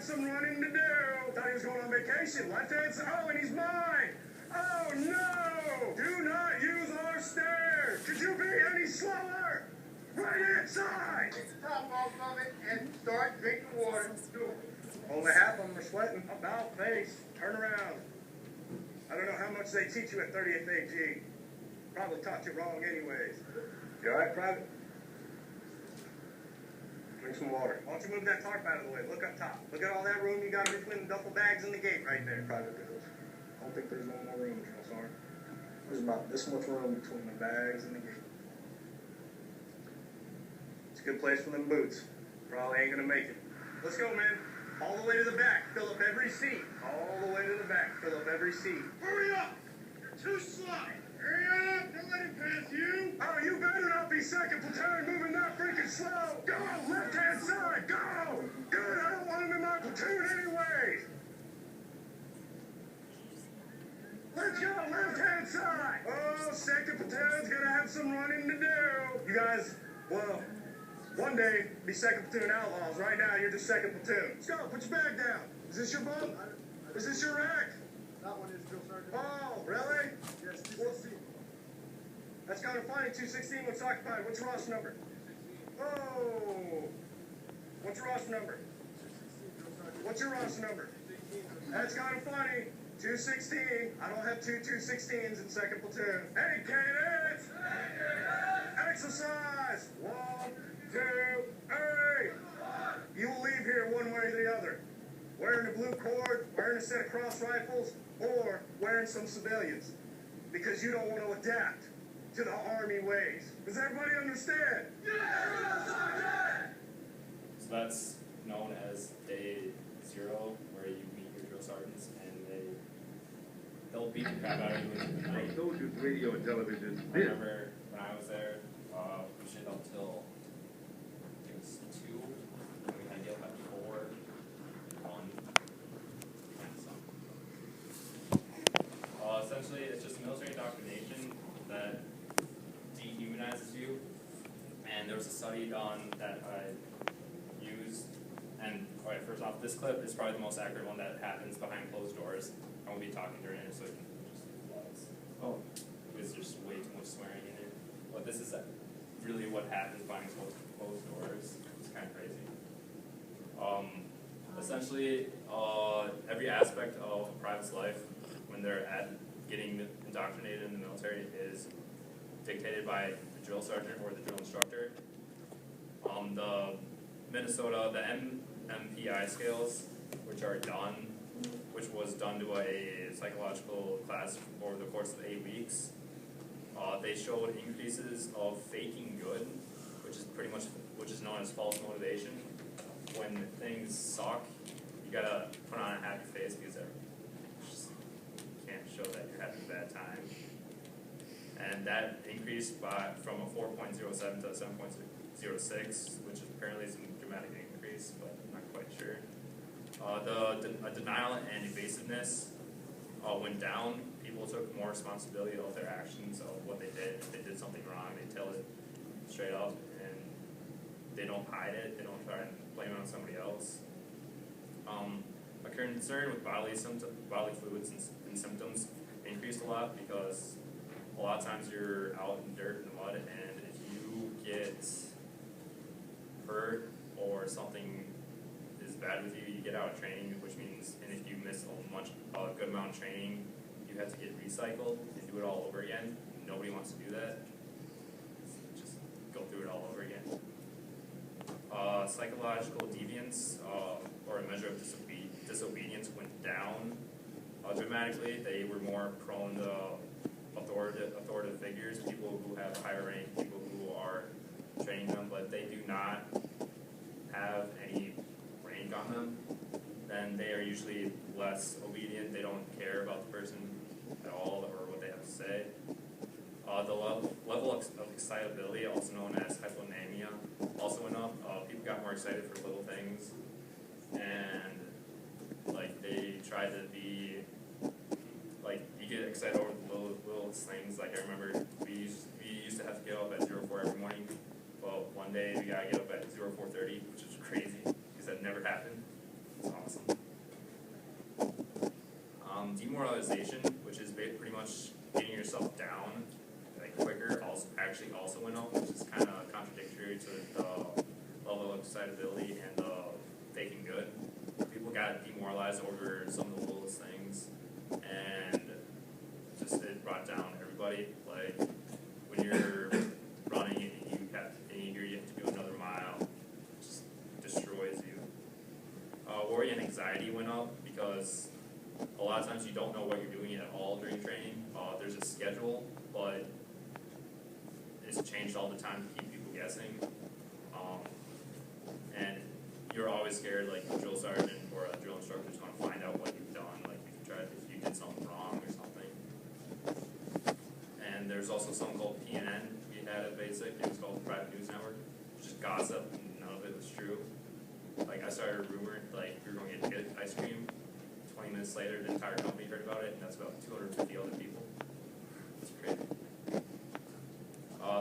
some running to do. Thought he was going on vacation. Left hand side. Oh, and he's mine. Oh, no. Do not use our stairs. Could you be any slower? Right hand side. Take the top off of it and start drinking water. Do it. Only half of them are sweating. About face. Turn around. I don't know how much they teach you at 30th AG. Probably taught you wrong anyways. You all right, Private? Drink some water. Why don't you move that tarp out of the way? Look up top. Look at all that room you got between the duffel bags and the gate right there. Private goes. I don't think there's no more room, Drill Sergeant. There's about this much room between the bags and the gate. It's a good place for them boots. Probably ain't gonna make it. Let's go, man. All the way to the back. Fill up every seat. All the way to the back. Fill up every seat. Hurry up! You're too slow. Hurry up! Don't let him pass you. Oh, you better not be second platoon moving that freaking slow. Go! Left-hand side. Go! Good. I don't want him in my platoon anyways. Let's go. Left-hand side. Oh, second platoon's gonna have some running to do. You guys, well, one day, be second platoon outlaws. Right now, you're just second platoon. Let's go. Put your bag down. Is this your bunk? Is this your rack? That one is Drill Sergeant. Oh, really? Yes, 216. That's kind of funny. 216 looks occupied. What's your Ross number? Oh. What's your Ross number? 216, Drill Sergeant. What's your Ross number? 216. That's kind of funny. 216. I don't have two 216s in second platoon. Hey, cadets! Exercise! 1, 2, 3. You will leave here one way or the other. Wearing a blue cord, wearing a set of cross rifles, or wearing some civilians. Because you don't want to adapt to the Army ways. Does everybody understand? So that's known as day 0, where you meet your drill sergeants and they'll beat the crap out of you in the I night. told you radio and television. I remember when I was there, we stayed up till I think it was 2, and we had to get up at 4, 1, and something. Essentially, it's just military indoctrination that dehumanizes you. And there was a study done that I used. And all right, first off, this clip is probably the most accurate one that happens behind closed doors. I won't be talking during it, so it just was. Oh. Because there's way too much swearing in it. But this is really what happens behind closed doors. It's kind of crazy. Essentially, every aspect of a private's life, when they're getting indoctrinated in the military, is dictated by the drill sergeant or the drill instructor. The Minnesota, the MPI scales, which was done to a psychological class over the course of 8 weeks. They showed increases of faking good, which is known as false motivation. When things suck, you gotta put on a happy face because you just can't show that you're having a bad time. And that increased from a 4.07 to a 7.06, which apparently is a dramatic increase, but I'm not quite sure. The denial and evasiveness went down. People took more responsibility of their actions, of what they did. If they did something wrong, they tell it straight up, and they don't hide it. They don't try and blame it on somebody else. A concern with bodily fluids and symptoms increased a lot because a lot of times you're out in dirt and mud, and if you get hurt or something is bad with you, you get out of training, which means, and if you miss a good amount of training, you have to get recycled and do it all over again. Nobody wants to do that. Just go through it all over again. Psychological deviance, or a measure of disobedience, went down dramatically. They were more prone to authoritative figures, people who have higher rank, people who are training them, but they do not have any rank on them. Then they are usually less obedient. They don't care about the person at all or what they have to say. The level of excitability, also known as hyponamia, also went up. People got more excited for little things, and they try to be you get excited over the little things. I remember we used to have to get up at 04 every morning. Well, one day we gotta get up at 04:30, which is crazy because that never happened. It's awesome. Demoralization, which is pretty much getting yourself down like quicker, also went up, which is kind of contradictory to the level of excitability and faking good. People got demoralized over some of the littlest things, and just it brought down everybody. Like when you're running and you hear you have to do another mile, it just destroys you. Worry and anxiety went up because a lot of times you don't know what you're doing at all during training. There's a schedule, but it's changed all the time to keep people guessing. And you're always scared, like the drill sergeant or a drill instructor is going to find out what you've done, like if you did something wrong or something. And there's also something called PNN we had at Basic. It was called Private News Network. It's just gossip, and none of it was true. Like I started a rumor, like we were going to get ice cream. 20 minutes later, the entire company heard about it, and that's about 250 other people. It's crazy.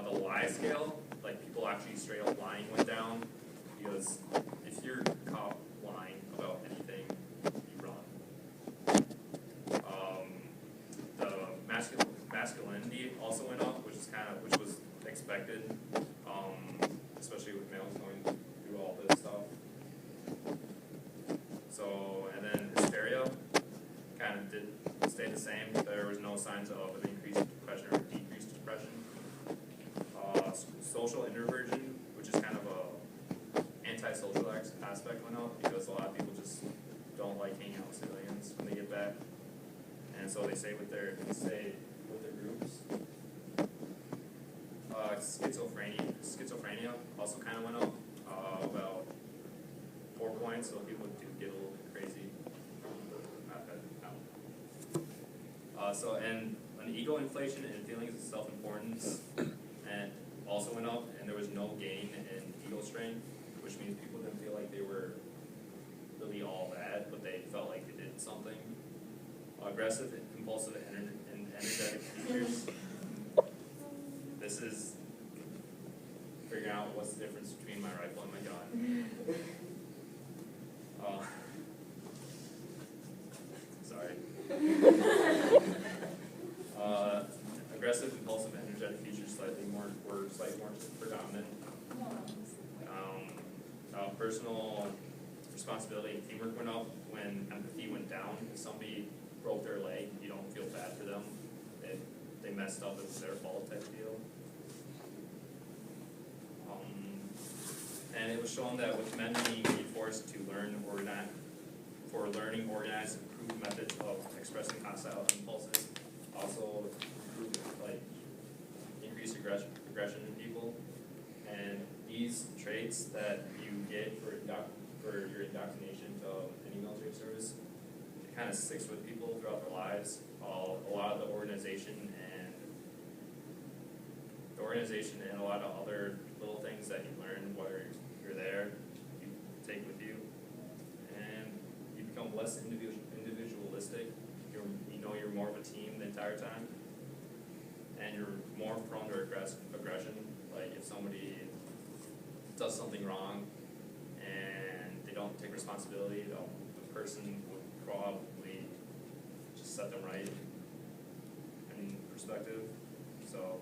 The lie scale, like people actually straight up lying went down, because if you're caught lying about anything, you run. The masculinity also went up, which was expected, especially with males going through all this stuff. So, and then hysteria kind of did stay the same. There was no signs of an increased depression or decreased depression. Social introversion, which is kind of a antisocial aspect, went up because a lot of people just don't like hanging out with civilians when they get back, and so they stay with their groups. Schizophrenia also kind of went up about 4 points, so people do get a little bit crazy. And an ego inflation and feelings of self-importance and also went up, and there was no gain in ego strength, which means people didn't feel like they were really all bad, but they felt like they did something. Aggressive, impulsive, and energetic features. This is figuring out what's the difference between my rifle and my gun. Sorry. Aggressive, impulsive, energetic features slightly more predominant. Personal responsibility and teamwork went up when empathy went down. If somebody broke their leg, you don't feel bad for them. They messed up, it was their fault type deal. And it was shown that with men being reinforced to learning organized, improved methods of expressing hostile impulses, also increased aggression in people. And these traits that you get for your indoctrination to any military service, it kind of sticks with people throughout their lives. A lot of the organization and a lot of other little things that you learn while you're there, you take with you, and you become less individualistic. You're more of a team the entire time, and you're more prone to aggression. Like if somebody does something wrong and they don't take responsibility, the person would probably just set them right in perspective. So